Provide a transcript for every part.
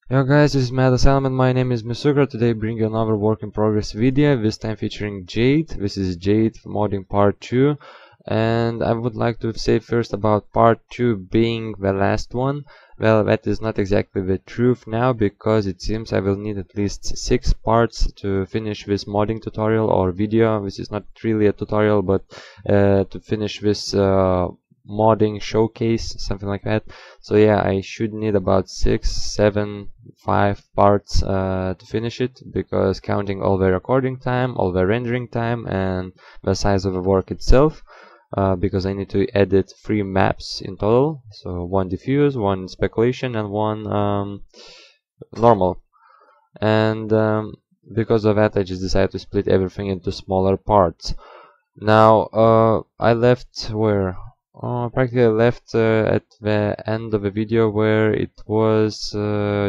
Yo guys, this is Mad Asylum and my name is Misukra. Today bring you another work in progress video, this time featuring Jade. This is Jade Modding part 2, and I would like to say first about part 2 being the last one. Well, that is not exactly the truth now, because it seems I will need at least 6 parts to finish this modding tutorial or video. This is not really a tutorial, but to finish this modding showcase, something like that. So yeah, I should need about 6, 7, 5 parts to finish it, because counting all the recording time, all the rendering time, and the size of the work itself, because I need to edit 3 maps in total, so 1 diffuse, 1 speculation, and 1 normal. And because of that, I just decided to split everything into smaller parts. Now I left where practically left at the end of the video where it was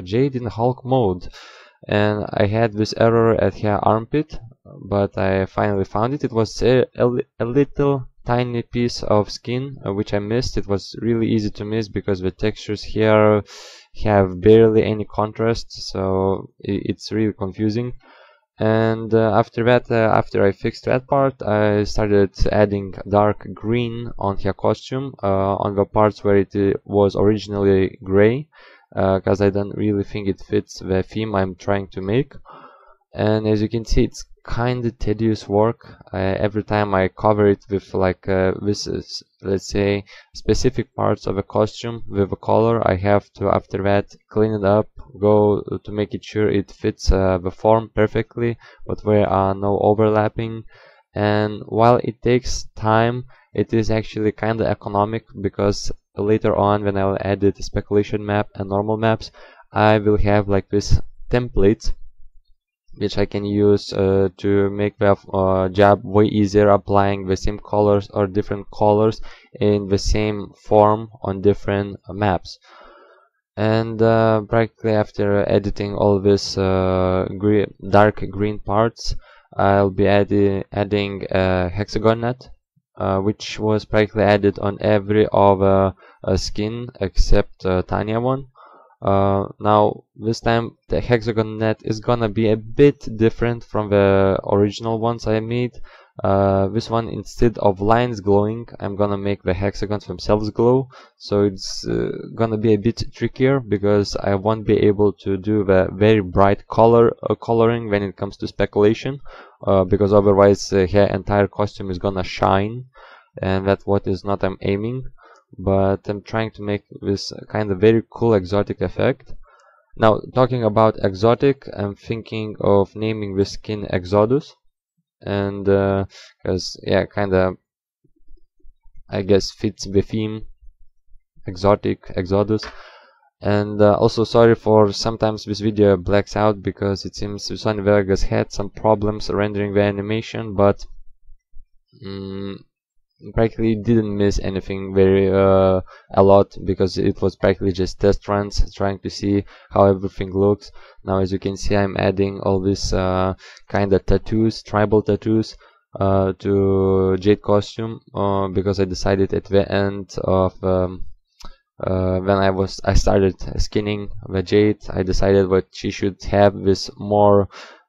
Jade in Hulk mode, and I had this error at her armpit, but I finally found it. It was a little tiny piece of skin which I missed. It was really easy to miss because the textures here have barely any contrast, so it's really confusing. And after that, after I fixed that part, I started adding dark green on her costume on the parts where it was originally gray, because I don't really think it fits the theme I'm trying to make. And as you can see, it's kind of tedious work. Every time I cover it with like this is, let's say, specific parts of a costume with a color, I have to after that clean it up, go to make it sure it fits the form perfectly, but there are no overlapping. And while it takes time, it is actually kind of economic, because later on when I'll edit the speculation map and normal maps, I will have like this template which I can use to make the job way easier, applying the same colors or different colors in the same form on different maps. And practically after editing all this dark green parts, I'll be adding a hexagon net, which was practically added on every other skin except Tanya one. Now this time the hexagon net is gonna be a bit different from the original ones I made. This one, instead of lines glowing, I'm gonna make the hexagons themselves glow, so it's gonna be a bit trickier, because I won't be able to do the very bright coloring when it comes to speculation, because otherwise her entire costume is gonna shine, and that's what is not I'm aiming. But I'm trying to make this kind of very cool exotic effect. Now, talking about exotic, I'm thinking of naming this skin Exodus, and because yeah, kind of I guess fits the theme, exotic, Exodus. And also sorry for sometimes this video blacks out, because it seems Sony Vegas had some problems rendering the animation, but practically didn't miss anything very a lot, because it was practically just test runs trying to see how everything looks. Now as you can see, I'm adding all these kind of tattoos, tribal tattoos, to Jade costume, because I decided at the end of when I started skinning the Jade, I decided that she should have this more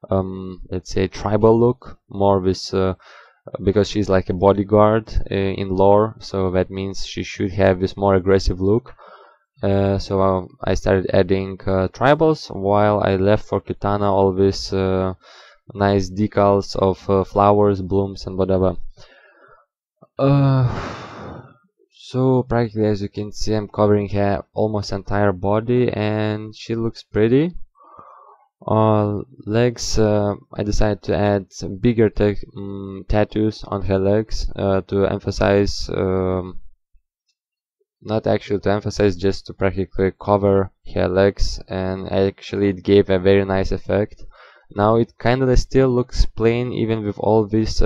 let's say tribal look, more this because she's like a bodyguard in lore, so that means she should have this more aggressive look. So I started adding tribals, while I left for Kitana all these nice decals of flowers, blooms, and whatever. So practically, as you can see, I'm covering her almost entire body, and she looks pretty. Legs, I decided to add some bigger tattoos on her legs to emphasize, not actually to emphasize, just to practically cover her legs, and actually it gave a very nice effect. Now it kind of still looks plain even with all these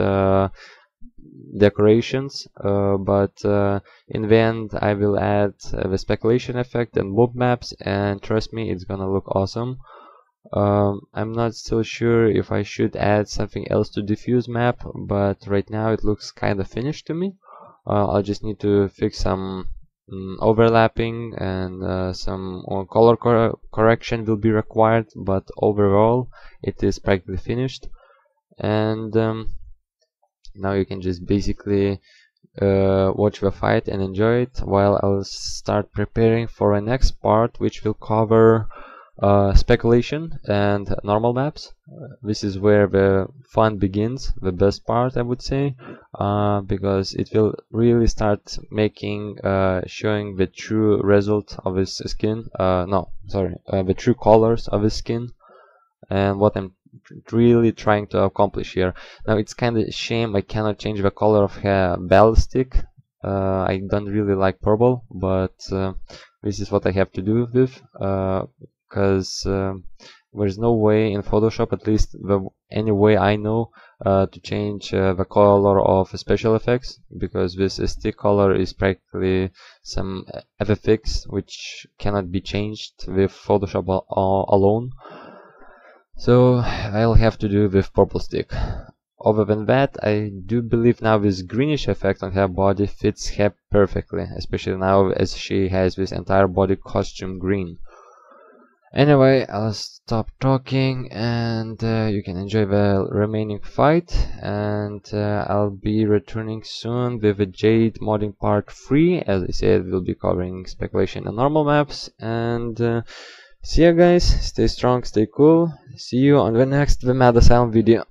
decorations, but in the end I will add the speculation effect and mob maps, and trust me, it's gonna look awesome. I'm not still sure if I should add something else to diffuse map, but right now it looks kind of finished to me. I'll just need to fix some overlapping, and some color correction will be required, but overall it is practically finished. And now you can just basically watch the fight and enjoy it, while I'll start preparing for a next part, which will cover speculation and normal maps. This is where the fun begins, the best part, I would say, because it will really start making showing the true result of his skin. The true colors of his skin, and what I'm really trying to accomplish here. Now it's kind of a shame I cannot change the color of her ballistic. I don't really like purple, but this is what I have to do with, because there's no way in Photoshop, at least any way I know, to change the color of special effects, because this stick color is practically some FFX which cannot be changed with Photoshop alone. So I'll have to do with purple stick. Other than that, I do believe now this greenish effect on her body fits her perfectly, especially now as she has this entire body costume green. Anyway, I'll stop talking, and you can enjoy the remaining fight, and I'll be returning soon with the Jade Modding Part 3. As I said, we'll be covering speculation and normal maps, and see ya guys, stay strong, stay cool, see you on the next The Mad Asylum video.